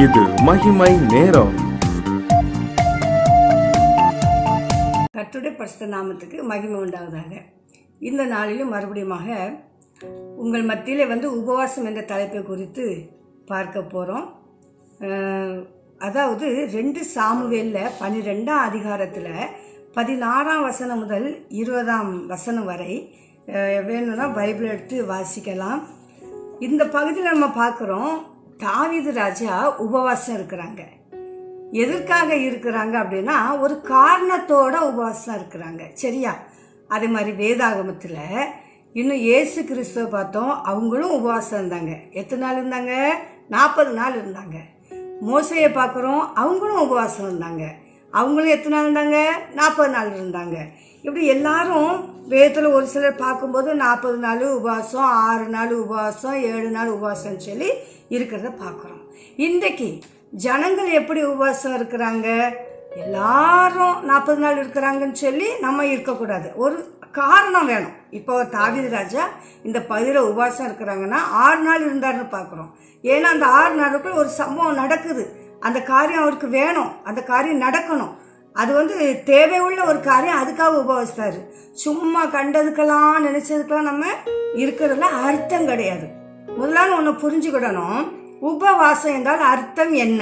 இது மகிமை நேரம். கர்த்தருடைய பரிசுத்த நாமத்துக்கு மகிமை உண்டாவதாக. இந்த நாளிலும் மறுபடியுமாக உங்கள் மத்தியில் உபவாசம் என்ற தலைப்பை குறித்து பார்க்க போகிறோம். அதாவது 2 சாமுவேலில் 12ஆம் அதிகாரத்தில் 16ஆம் வசனம் முதல் 20ஆம் வசனம் வரை வேணும்னா பைபிள் எடுத்து வாசிக்கலாம். இந்த பகுதியில் நம்ம பார்க்குறோம், தாவீது ராஜா உபவாசம் இருக்கிறாங்க. எதற்காக இருக்கிறாங்க அப்படின்னா, ஒரு காரணத்தோட உபவாசம் இருக்கிறாங்க. சரியா? அதே மாதிரி வேதாகமத்தில் இன்னும் இயேசு கிறிஸ்துவ பார்த்தோம், அவங்களும் உபவாசம் இருந்தாங்க. எத்தனை நாள் இருந்தாங்க? 40 நாள் இருந்தாங்க. மோசையை பார்க்குறோம், அவங்களும் உபவாசம் இருந்தாங்க. அவங்களும் எத்தனை நாள் இருந்தாங்க? 40 நாள் இருந்தாங்க. இப்படி எல்லாரும் வேதத்தில் ஒரு சிலர் பார்க்கும்போது 40 நாள் உபவாசம், 6 நாள் உபவாசம், 7 நாள் உபவாசம்னு சொல்லி இருக்கிறத பார்க்குறோம். இன்றைக்கு ஜனங்கள் எப்படி உபவாசம் இருக்கிறாங்க? எல்லாரும் 40 நாள் இருக்கிறாங்கன்னு சொல்லி நம்ம இருக்கக்கூடாது. ஒரு காரணம் வேணும். இப்போ தாவீது ராஜா இந்த பகுதியில் உபவாசம் இருக்கிறாங்கன்னா 6 நாள் இருந்தாருன்னு பார்க்குறோம். ஏன்னா அந்த 6 நாளுக்குள்ள ஒரு சம்பவம் நடக்குது. அந்த காரியம் அவருக்கு வேணும், அந்த காரியம் நடக்கணும். அது தேவை உள்ள ஒரு காரியம், அதுக்காக உபவாசித்தாரு. சும்மா கண்டதுக்கெல்லாம் நினைச்சதுக்கெல்லாம் நம்ம இருக்கிறதுல அர்த்தம் கிடையாது. முதலாவது ஒன்று புரிஞ்சுக்கிடணும், உபவாசம் என்றால் அர்த்தம் என்ன?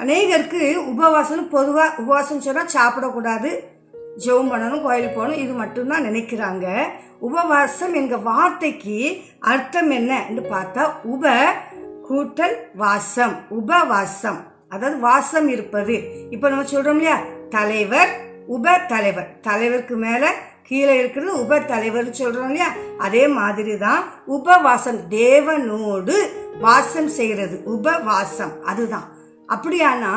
அநேகருக்கு உபவாசம் பொதுவாக உபவாசம் சொன்னால் சாப்பிடக்கூடாது, ஜெபம் பண்ணணும், கோயிலுக்கு போகணும், இது மட்டும்தான் நினைக்கிறாங்க. உபவாசம் என்கிற வார்த்தைக்கு அர்த்தம் என்ன என்று பார்த்தா, உப கூட்டல் வாசம், உபவாசம், அதாவது வாசம் இருப்பது. இப்போ நம்ம சொல்றோம் இல்லையா, தலைவர், உப தலைவர், தலைவருக்கு மேல கீழே இருக்கிறது உப தலைவர் சொல்றோம் இல்லையா, அதே மாதிரி தான் உபவாசம், தேவனோடு வாசம் செய்கிறது உபவாசம், அதுதான். அப்படியானா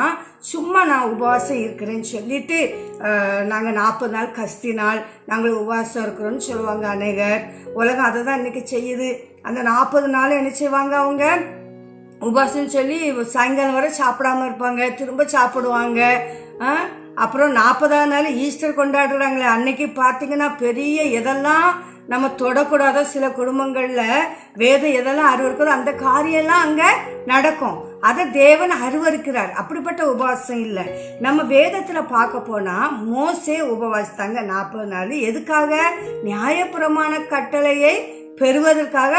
சும்மா நான் உபவாசம் இருக்கிறேன்னு சொல்லிட்டு நாங்கள் 40 நாள் கஸ்தி நாள் நாங்கள் உபவாசம் இருக்கிறோன்னு சொல்லுவாங்க அநேகர். உலகம் அதை தான் இன்னைக்கு செய்யுது. அந்த 40 நாள் என்ன செய்வாங்க, அவங்க உபவாசம் சொல்லி சாயங்காலம் வரை சாப்பிடாம இருப்பாங்க, திரும்ப சாப்பிடுவாங்க. அப்புறம் 40ஆம் நாள் ஈஸ்டர் கொண்டாடுறாங்களே, அன்னைக்கு பார்த்தீங்கன்னா பெரிய எதெல்லாம் நம்ம தொடக்கூடாத சில குடும்பங்களில் வேதம் எதெல்லாம் அருவருக்கிறதோ அந்த காரியெல்லாம் அங்கே நடக்கும். அதை தேவன் அருவருக்கிறார். அப்படிப்பட்ட உபவாசம் இல்லை. நம்ம வேதத்தில் பார்க்க போனால் மோசே உபவாசித்தாங்க 40 நாள். எதுக்காக? நியாயப்பிரமாண கட்டளையை பெறுவதற்காக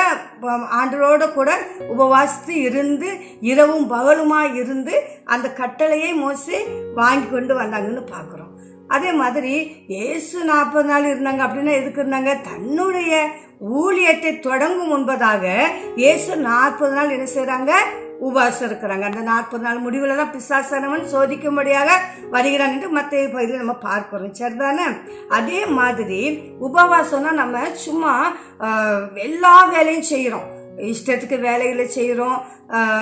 ஆண்டரோட கூட உபவாசித்து இருந்து இரவும் பகலுமா இருந்து அந்த கட்டளையை மோசே வாங்கி கொண்டு வந்தாங்கன்னு பார்க்குறோம். அதே மாதிரி இயேசு 40 நாள் இருந்தாங்க. அப்படின்னா எதுக்கு இருந்தாங்க? தன்னுடைய ஊழியத்தை தொடங்கும் முன்பதாக இயேசு 40 நாள் என்ன செய்யறாங்க? உபவாசம் இருக்கிறாங்க. அந்த 40 நாள் முடிவில் தான் பிசாசானவன் சோதிக்கும்படியாக வருகிறான் என்று மத்திய பகுதியில் நம்ம பார்க்கிறோம். சரிதானே? அதே மாதிரி உபவாசம்னா நம்ம சும்மா எல்லா வேலையும் செய்கிறோம், இஷ்டத்துக்கு வேலைகளை செய்கிறோம்.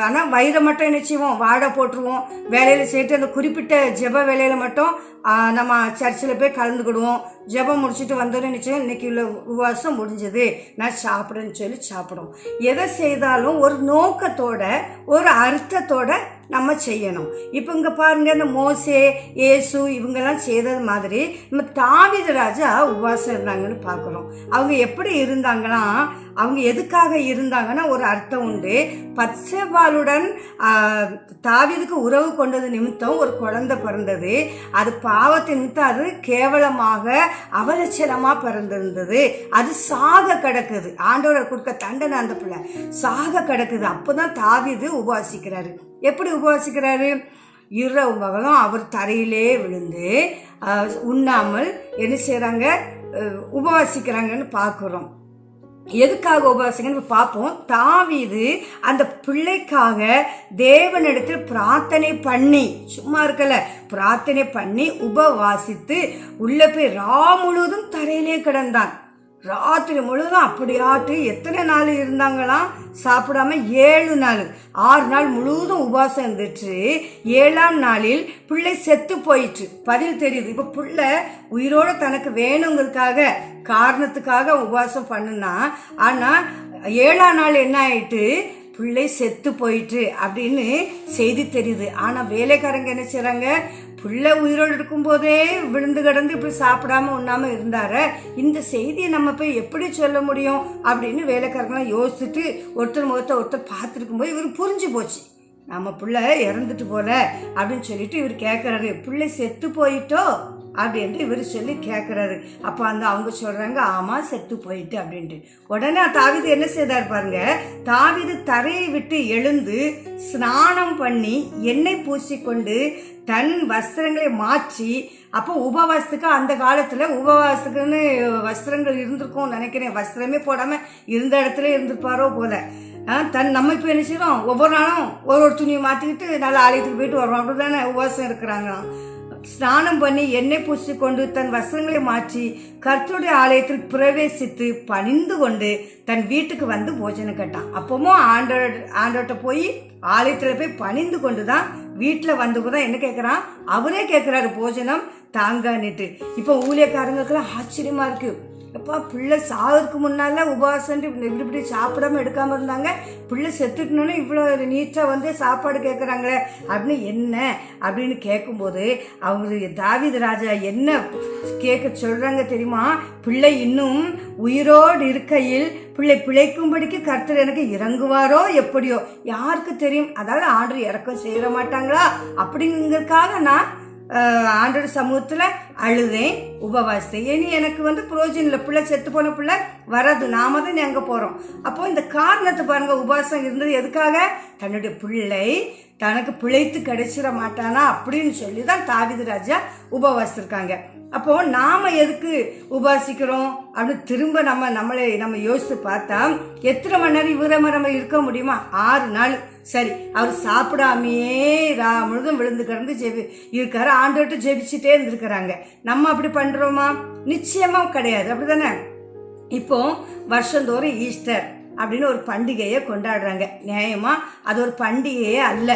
ஆனால் வயிறை மட்டும் என்ன செய்வோம்? வாடை போட்டுருவோம். வேலையில் செய்யிட்டு அந்த குறிப்பிட்ட ஜெப வேலையில் மட்டும் நம்ம சர்ச்சில் போய் கலந்துக்கிடுவோம். ஜெபம் முடிச்சுட்டு வந்தோன்னு நினச்சோம், இன்னைக்கு உள்ள உபவாசம் முடிஞ்சது, நான் சாப்பிடுன்னு சொல்லி சாப்பிடுவோம். எதை செய்தாலும் ஒரு நோக்கத்தோட ஒரு அர்த்தத்தோட நம்ம செய்யணும். இப்போ இங்கே பாருங்க, இந்த மோசே, இயேசு இவங்கெல்லாம் செய்தது மாதிரி நம்ம தாவீது ராஜா உபவாசம் இருந்தாங்கன்னு பார்க்குறோம். அவங்க எப்படி இருந்தாங்கன்னா, அவங்க எதுக்காக இருந்தாங்கன்னா ஒரு அர்த்தம் உண்டு. பத்சேபாளுடன் தாவீதுக்கு உறவு கொண்டது நிமித்தம் ஒரு குழந்தை பிறந்தது. அது பாவத்தின் நிமித்தம் அது கேவலமாக அவலட்சணமாக பிறந்திருந்தது. அது சாக கிடக்குது. ஆண்டவர் கொடுக்க தண்டனை, அந்த பிள்ளை சாக கிடக்குது. அப்போதான் தாவீது உபவாசிக்கிறாரு. எப்படி உபவாசிக்கிறாரு? இரவு மகளும் அவர் தரையிலே விழுந்து உண்ணாமல் என்ன செய்கிறாங்க? உபவாசிக்கிறாங்கன்னு பார்க்குறோம். எதுக்காக உபவாசிங்கன்னு பார்ப்போம். தாவீது அந்த பிள்ளைக்காக தேவனிடத்தில் பிரார்த்தனை பண்ணி, சும்மா இருக்கல, பிரார்த்தனை பண்ணி உபவாசித்து உள்ள போய் முழுவதும் தரையிலே கிடந்தான். ராத்திரி முழுவதும் அப்படியாட்டு எத்தனை நாள் இருந்தாங்களாம் சாப்பிடாம? 7 நாள். 6 நாள் முழுவதும் உபவாசம் இருந்துட்டு 7ஆம் நாளில் பிள்ளை செத்து போயிட்டு பதில் தெரியுது. இப்போ பிள்ளை உயிரோட தனக்கு வேணுங்கிறதுக்காக காரணத்துக்காக உபவாசம் பண்ணுனா, ஆனால் 7ஆம் நாள் என்ன ஆயிட்டு? பிள்ளை செத்து போயிட்டு அப்படின்னு செய்தி தெரியுது. ஆனால் வேலைக்காரங்க என்ன செய்றாங்க? பிள்ளை உயிரோடு இருக்கும்போதே விழுந்து கிடந்து இப்படி சாப்பிடாம உண்ணாம இருந்தார, இந்த செய்தியை நம்ம போய் எப்படி சொல்ல முடியும் அப்படின்னு வேலைக்காரங்களாம் யோசிச்சுட்டு ஒருத்தர் முகத்தை ஒருத்தர் பார்த்துருக்கும் போது இவருக்கு புரிஞ்சு போச்சு. நம்ம பிள்ளை இறந்துட்டு போல அப்படின்னு சொல்லிட்டு இவர் கேட்குறாரு, பிள்ளை செத்து போயிட்டோ அப்படின்ட்டு இவர் சொல்லி கேட்குறாரு. அப்போ அவங்க சொல்கிறாங்க, ஆமாம் செத்து போயிட்டு அப்படின்ட்டு. உடனே தாவீது என்ன செய்தார் பாருங்க, தாவீது தரையை விட்டு எழுந்து ஸ்நானம் பண்ணி எண்ணெய் பூசிக்கொண்டு தன் வஸ்திரங்களை மாற்றி, அப்போ உபவாசத்துக்கு அந்த காலத்தில் உபவாசத்துக்குன்னு வஸ்திரங்கள் இருந்திருக்கும் நினைக்கிறேன், வஸ்திரமே போடாமல் இருந்த இடத்துல இருந்திருப்பாரோ போல. நம்ம இப்போ என்ன செய்யறோம், ஒவ்வொரு நாளும் ஒரு துணியை மாற்றிக்கிட்டு நல்ல ஆலயத்துக்கு போயிட்டு வரோம், அப்படிதானே உபவாசம் இருக்கிறாங்களாம். ஸ்நானம் பண்ணி எண்ணெய் பூசிக்கொண்டு தன் வஸ்திரங்களை மாற்றி கர்த்தருடைய ஆலயத்தில் பிரவேசித்து பணிந்து கொண்டு தன் வீட்டுக்கு வந்து போஜனம் கேட்டான். அப்பவும் ஆண்டோட்ட போய் ஆலயத்தில் போய் பணிந்து கொண்டு தான் வீட்டில் வந்து தான் என்ன கேட்குறான், அவரே கேட்குறாரு போஜனம் தாங்கான்னுட்டு. இப்போ ஊழியக்காரங்களுக்கெல்லாம் ஆச்சரியமா இருக்கு, எப்பா பிள்ளை சாகிறதுக்கு முன்னால உபவாசம் இப்படி சாப்பிடாம எடுக்காம இருந்தாங்க, பிள்ளை செத்துக்கணும்னு இவ்வளோ நீட்டாக வந்து சாப்பாடு கேட்குறாங்களே அப்படின்னு என்ன அப்படின்னு கேட்கும்போது அவங்க தாவீது ராஜா என்ன கேட்க சொல்றாங்க தெரியுமா, பிள்ளை இன்னும் உயிரோடு இருக்கையில் பிள்ளை பிழைக்கும்படிக்கு கர்த்தர் எனக்கு இறங்குவாரோ எப்படியோ யாருக்கு தெரியும், அதாவது ஆண்டவர் இறக்கம் செய்ய மாட்டாங்களா அப்படிங்கிறதுக்காக நான் ஆண்டோட சமூகத்தில் அழுதேன், உபவாசம். இனி எனக்கு வந்து புரோஜனம் இல்லை, பிள்ளை செத்து போன பிள்ளை வராது, நாம தான் அங்கே போகிறோம். அப்போ இந்த காரணத்தை பாருங்க, உபவாசம் இருந்தது எதுக்காக, தன்னுடைய பிள்ளை தனக்கு பிழைத்து கிடைச்சிட மாட்டானா அப்படின்னு சொல்லி தான் தாவீது ராஜா உபவாசிருக்காங்க. அப்போ நாம எதுக்கு உபாசிக்கிறோம் அப்படின்னு திரும்ப நம்ம யோசித்து பார்த்தா, எத்தனை மணி நேரம் இவரை நம்ம இருக்க முடியுமா, 6 நாள். சரி, அவர் சாப்பிடாமையே முழுதும் விழுந்து கிடந்து இருக்காரு, ஆண்டோட்டு ஜெபிச்சுட்டே இருந்திருக்கிறாங்க. நம்ம அப்படி பண்றோமா, நிச்சயமா கிடையாது, அப்படிதானே. இப்போ வருஷந்தோறும் ஈஸ்டர் அப்படின்னு ஒரு பண்டிகையை கொண்டாடுறாங்க. நியாயமா அது ஒரு பண்டிகையே அல்ல,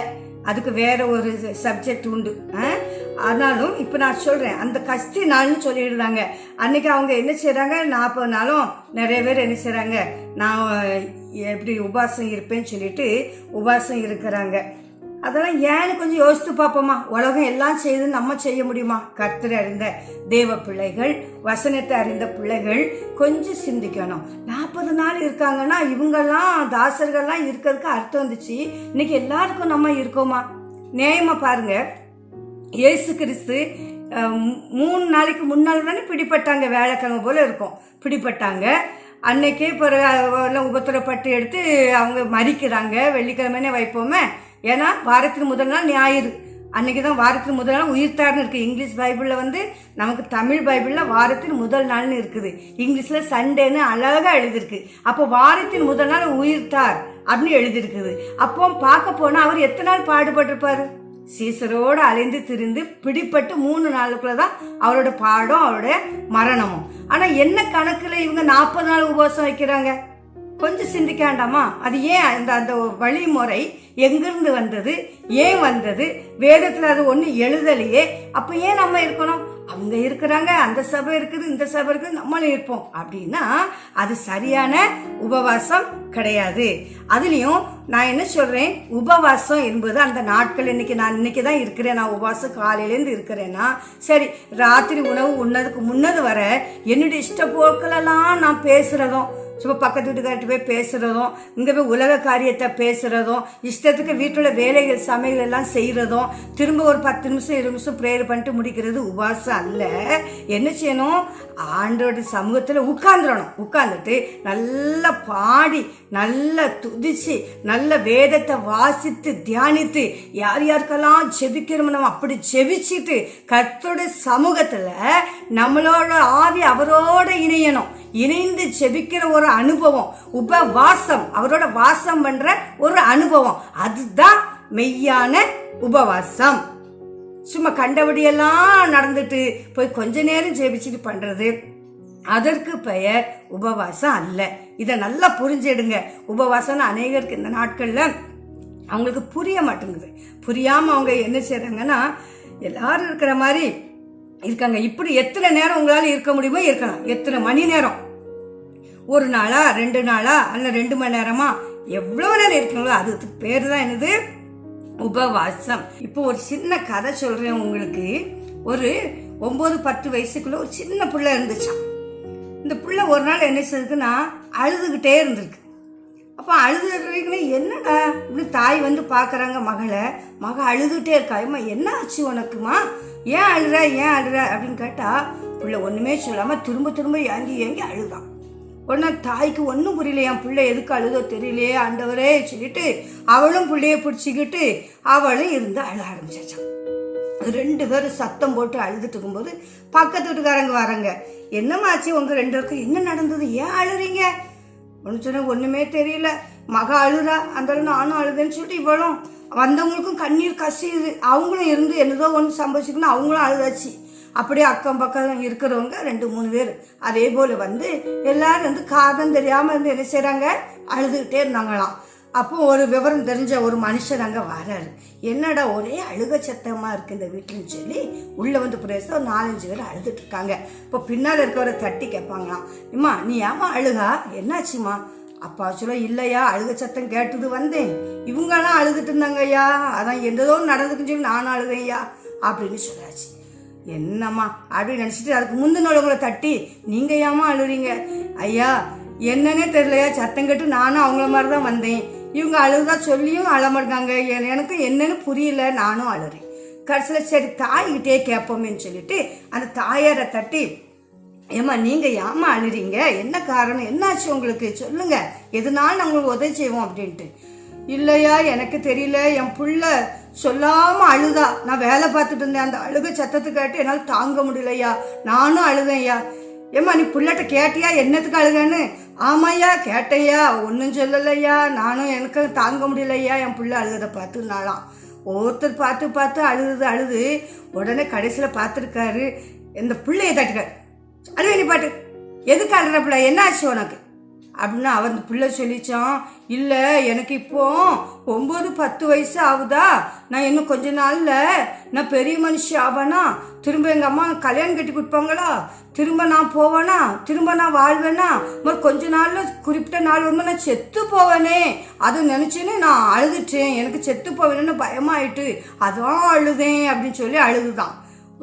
அதுக்கு வேற ஒரு சப்ஜெக்ட் உண்டு. ஆனாலும் இப்போ நான் சொல்றேன், அந்த கஸ்தி நாள்னு சொல்லிடுறாங்க. அன்னைக்கு அவங்க என்ன செய்யறாங்க, 40 நாளும் நிறைய பேர் என்ன செய்யறாங்க, நான் எப்படி உபவாசம் இருப்பேன்னு சொல்லிட்டு உபவாசம் இருக்கிறாங்க. அதெல்லாம் ஏன்னு கொஞ்சம் யோசித்து பார்ப்போமா, உலகம் எல்லாம் செய்து நம்ம செய்ய முடியுமா? கர்த்தரை அறிந்த தேவ பிள்ளைகள், வசனத்தை அறிந்த பிள்ளைகள் கொஞ்சம் சிந்திக்கணும். 40 நாள் இருக்காங்கன்னா இவங்கெல்லாம் தாசர்கள்லாம் இருக்கிறதுக்கு அர்த்தம் வந்துச்சு. இன்னைக்கு எல்லாருக்கும் நம்ம இருக்கோமா? நியாயமா பாருங்க, இயேசு கிறிஸ்து 3 நாளைக்கு முன்னால் தானே பிடிப்பட்டாங்க, வேலைக்கிழமை போல இருக்கும் பிடிப்பட்டாங்க. அன்னைக்கே பிறகு உபத்திரப்பட்டு எடுத்து அவங்க மறிக்கிறாங்க. வெள்ளிக்கிழமைனே வைப்போமே, ஏன்னா வாரத்தின் முதல் நாள் ஞாயிறு, அன்னைக்கு தான் வாரத்தின் முதல் நாள் உயிர்த்தார்னு இருக்கு. இங்கிலீஷ் பைபிளில் வந்து நமக்கு தமிழ் பைபிளில் வாரத்தின் முதல் நாள்னு இருக்குது, இங்கிலீஷில் சண்டேன்னு அழகாக எழுதிருக்கு. அப்போ வாரத்தின் முதல் நாள் உயிர்த்தார் அப்படின்னு எழுதியிருக்குது. அப்போ பார்க்க போனால் அவர் எத்தனை நாள் பாடுபட்டிருப்பாரு, சீசரோடு அலைந்து திரிந்து பிடிப்பட்டு 3 நாளுக்குள்ளதான் அவரோட பாடம், அவரோட மரணமும். ஆனா என்ன கணக்குல இவங்க 40 நாள் உபவாசம் வைக்கிறாங்க, கொஞ்சம் சிந்திக்க வேண்டாமா? அது ஏன் அந்த வழிமுறை எங்கிருந்து வந்தது, ஏன் வந்தது? வேதத்துல அது ஒண்ணு எழுதலையே, அப்ப ஏன் நம்ம இருக்கணும்? அவங்க இருக்கிறாங்க, அந்த சபை இருக்குது, இந்த சபை இருக்குது, நம்மளும் இருப்போம் அப்படின்னா அது சரியான உபவாசம் கிடையாது. அதுலயும் நான் என்ன சொல்றேன், உபவாசம் என்பது அந்த நாட்கள், இன்னைக்கு தான் இருக்கிறேன், நான் உபவாசம் காலையிலேருந்து இருக்கிறேன்னா சரி, ராத்திரி உணவு உண்ணதுக்கு முன்னது வர என்னுடைய இஷ்ட போக்களெல்லாம் நான் பேசுறதும், சும்மா பக்கத்து வீட்டுக்கார்ட்ட போய் பேசுறதும், இங்கே போய் உலக காரியத்தை பேசுறதும், இஷ்டத்துக்கு வீட்டுல வேலைகள் சமையல் எல்லாம் செய்யறதும், திரும்ப ஒரு 10 நிமிஷம் 20 நிமிஷம் ப்ரேயர் பண்ணிட்டு முடிக்கிறது உபவாசம் அல்ல. என்ன செய்யணும், ஆண்டோட சமூகத்துல உட்கார்ந்துட்டு நல்லா பாடி, நல்லா துதிச்சு, நல்ல வேதத்தை வாசித்து தியானித்து, யார் யாருக்கெல்லாம் ஜெபிக்கிறோம் நம்ம அப்படி ஜெபிச்சுட்டு கர்த்தருடைய சமூகத்துல நம்மளோட ஆவி அவரோட இணைந்து ஜெபிக்கிற ஒரு அனுபவம், உபவாசம், அவரோட வாசம் பண்ற ஒரு அனுபவம், அதுதான் மெய்யான உபவாசம். சும்மா கண்டபடியெல்லாம் நடந்துட்டு போய் கொஞ்ச நேரம் ஜெபிச்சுட்டு பண்றது, அதற்கு பெயர் உபவாசம் அல்ல. இதை நல்லா புரிஞ்சிடுங்க. உபவாசம் அநேகருக்கு இந்த நாட்கள்ல அவங்களுக்கு புரிய மாட்டேங்குது. புரியாம அவங்க என்ன செய்யறாங்கன்னா, எல்லாரும் இருக்கிற மாதிரி இருக்காங்க. இப்படி எத்தனை நேரம் உங்களால இருக்க முடியுமோ இருக்கலாம், எத்தனை மணி நேரம், 1 நாளா 2 நாளா அல்ல 2 மணி நேரமா, எவ்வளவு நேரம் இருக்கீங்களோ அதுக்கு பேரு தான் என்னது, உபவாசம். இப்போ ஒரு சின்ன கதை சொல்றேன் உங்களுக்கு. ஒரு 9-10 வயசுக்குள்ள ஒரு சின்ன பிள்ளை இருந்துச்சான். இந்த பிள்ளை ஒரு நாள் என்ன செய்யுதுன்னா, அழுதுகிட்டே இருந்திருக்கு. அப்போ அழுதுறீங்களே, என்னடா இப்படி தாய் வந்து பார்க்குறாங்க மக அழுதுகிட்டே இருக்கா. அம்மா என்ன ஆச்சு உனக்குமா, ஏன் அழுற அப்படின்னு கேட்டால் பிள்ளை ஒன்றுமே சொல்லாமல் திரும்ப திரும்ப ஏங்கி அழுதான். உடனே தாய்க்கு ஒன்றும் புரியல, என் பிள்ளை எதுக்கு அழுதோ தெரியலையே ஆண்டவரே சொல்லிட்டு அவளும் பிள்ளைய பிடிச்சிக்கிட்டு அவளும் இருந்து அழ ஆரம்பிச்சாச்சான். 2 பேரும் சத்தம் போட்டு அழுதுட்டு இருக்கும்போது பக்கத்து வீட்டுக்காரங்க வராங்க. என்னமாச்சு உங்க 2 பேருக்கும், என்ன நடந்தது, ஏன் அழுறீங்க? ஒன்று சொன்ன ஒன்றுமே தெரியல, மக அழுறா, அந்த நானும் அழுதுன்னு சொல்லிட்டு இவளும் வந்தவங்களுக்கும் கண்ணீர் கசியுது. அவங்களும் இருந்து என்னதோ ஒன்று சம்பவிச்சுக்கணும், அவங்களும் அழுதாச்சு. அப்படியே அக்கம் பக்கம் இருக்கிறவங்க 2-3 பேர் அதே போல் வந்து எல்லாரும் வந்து காரணம் தெரியாமல் இருந்து என்ன செய்கிறாங்க, அழுதுகிட்டே இருந்தாங்களாம். அப்போ ஒரு விவரம் தெரிஞ்ச ஒரு மனுஷன் அங்கே வராரு. என்னடா ஒரே அழுக சத்தமாக இருக்குது இந்த வீட்டுன்னு சொல்லி உள்ளே வந்து பிரேச ஒரு 4-5 பேர் அழுதுட்டு இருக்காங்க. இப்போ பின்னால் இருக்கவரை தட்டி கேட்பாங்களாம், இம்மா நீ ஏமா அழுகா, என்னாச்சுமா? அப்பா சொல்ல, இல்லையா அழுக சத்தம் கேட்டது வந்தேன், இவங்கெல்லாம் அழுதுட்டு இருந்தாங்க ஐயா, அதான் எந்ததோ நடந்துக்குன்னு சொல்லி நானும் அழுதேன் ஐயா அப்படின்னு சொல்லாச்சு. என்னம்மா அப்படின்னு நினச்சிட்டு அதுக்கு முந்தினவங்களை தட்டி, நீங்கள் ஏமா அழுறீங்க? ஐயா என்னன்னே தெரியலையா, சத்தம் கேட்டு நானும் அவங்கள மாதிரி தான் வந்தேன், இவங்க அழுதா சொல்லியும் அழமாட்டாங்க, எனக்கு என்னன்னு புரியல, நானும் அழுறேன். கடைசியில் சரி தாய்கிட்டே கேட்போமேன்னு சொல்லிட்டு அந்த தாயாரை தட்டி, ஏம்மா நீங்கள் ஏமா அழுறீங்க, என்ன காரணம், என்னாச்சு உங்களுக்கு சொல்லுங்க, எதுனாலும் நாங்கள் உங்களுக்கு உதவி செய்வோம் அப்படின்ட்டு. இல்லையா எனக்கு தெரியல, என் புள்ள சொல்லாமல் அழுதா, நான் வேலை பார்த்துட்டு இருந்தேன், அந்த அழுக சத்தத்தை கேட்டு என்னால் தாங்க முடியலையா, நானும் அழுதேன்யா. ஏம்மா நீ புள்ளட்ட கேட்டியா என்னத்துக்கு அழுகன்னு? ஆமாய்யா கேட்டையா, ஒன்றும் சொல்லலையா, நானும் எனக்கு தாங்க முடியலையா, என் புள்ள அழுகதை பார்த்துனாலாம். ஒருத்தர் பார்த்து அழுது உடனே கடைசியில் பார்த்துருக்காரு, இந்த பிள்ளையை தட்டுக்காரு, அழுவே நீ பாட்டு, எதுக்கு அழுற பிள்ளை, என்ன ஆச்சு உனக்கு அப்படின்னு அவன் பிள்ளை சொல்லிச்சான். இல்லை எனக்கு இப்போ 9-10 வயசு ஆகுதா, நான் இன்னும் கொஞ்ச நாளில் நான் பெரிய மனுஷி ஆவேனா, திரும்ப எங்கள் அம்மா கல்யாணம் கட்டி கொடுப்பாங்களா, திரும்ப நான் போவேனா, திரும்ப நான் வாழ்வேனா, கொஞ்ச நாளில் குறிப்பிட்ட நாள் வரும்போது நான் செத்து போவேனே, அது நினச்சேன்னு நான் அழுதுட்டேன், எனக்கு செத்து போவேன்னு பயமாயிட்டு அதான் அழுதேன் அப்படின்னு சொல்லி அழுதுதான்.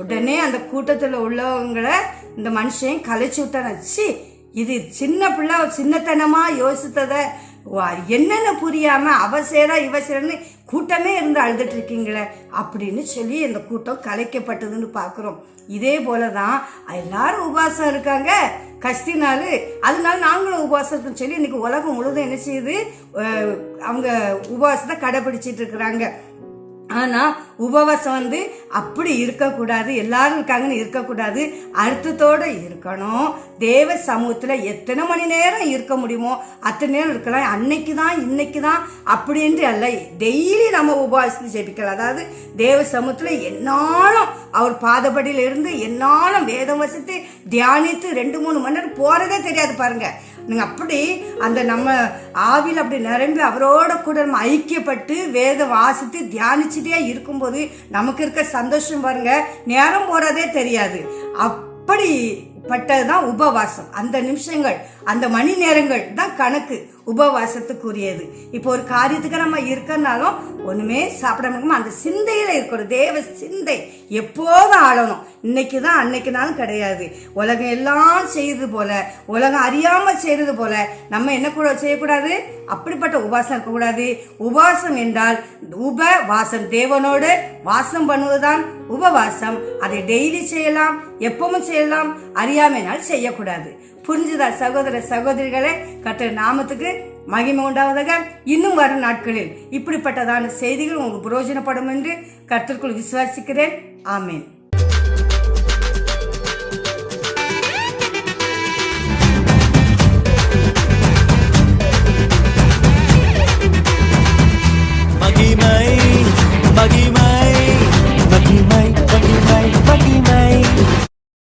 உடனே அந்த கூட்டத்தில் உள்ளவங்களை இந்த மனுஷன் கலைச்சி விட்டாச்சு. இது சின்ன பிள்ளை சின்னத்தனமாக யோசித்ததை என்னென்ன புரியாமல் இவ சேரன்னு கூட்டமே இருந்து அழுதுட்டு இருக்கீங்களே அப்படின்னு சொல்லி இந்த கூட்டம் கலைக்கப்பட்டதுன்னு பார்க்குறோம். இதே போல தான் எல்லாரும் உபவாசம் இருக்காங்க கஷ்டி நாள், அதனால நாங்களும் உபவாசம் சொல்லி இன்னைக்கு உலகம் முழுதும் என்ன செய்யுது, அவங்க உபவாசத்தை கடைபிடிச்சிட்டு இருக்கிறாங்க. ஆனால் உபவாசம் வந்து அப்படி இருக்கக்கூடாது, எல்லாரும் இருக்காங்கன்னு இருக்கக்கூடாது, அர்த்தத்தோடு இருக்கணும். தேவ சமூகத்தில் எத்தனை மணி நேரம் இருக்க முடியுமோ அத்தனை நேரம் இருக்கலாம். இன்னைக்கு தான் அப்படின்ட்டு அல்ல, டெய்லி நம்ம உபவாசத்தை ஜெபிக்கலாம். அதாவது தேவ சமூகத்தில் என்னாலும் அவர் பாதபடியில் இருந்து என்னாலும் வேதம் வசித்து தியானித்து 2-3 மணி நேரம் போகிறதே தெரியாது பாருங்க. நீங்கள் அப்படி அந்த நம்ம ஆவியில் அப்படி நிரம்பி அவரோட கூட நம்ம ஐக்கியப்பட்டு வேத வாசித்து தியானிச்சுட்டே இருக்கும்போது நமக்கு இருக்க சந்தோஷம் பாருங்க, நேரம் போகிறதே தெரியாது. அப்படிப்பட்டதுதான் உபவாசம். அந்த நிமிஷங்கள் அந்த மணி நேரங்கள் தான் கணக்கு உபவாசத்துக்குரியது. இப்போ ஒரு காரியத்துக்கு நம்ம இருக்கனாலும் ஒண்ணுமே சாப்பிடாம அந்த சிந்தையில இருக்கணும். தேவ சிந்தை எப்போதும் ஆளணும். இன்னைக்கு தான் அன்னைக்குனாலும் கிடையாது. உலகம் எல்லாம் செய்யறது போல, உலகம் அறியாம செய்யறது போல நம்ம என்ன கூட செய்யக்கூடாது, அப்படிப்பட்ட உபவாசம் இருக்கக்கூடாது. உபவாசம் என்றால் உபவாசம், தேவனோடு வாசம் பண்ணுவதுதான் உபவாசம். அதை டெய்லி செய்யலாம், எப்பவும் செய்யலாம், அறியாமைனால் செய்யக்கூடாது. புரிஞ்சுதா சகோதர சகோதரிகளே? கர்த்தர் நாமத்துக்கு மகிமை உண்டாவதாக. இன்னும் வரும் நாட்களில் இப்படிப்பட்டதான செய்திகள் உங்களுக்கு பிரயோஜனப்படும் என்று கர்த்தருக்குள் விசுவாசிக்கிறேன். ஆமேன்.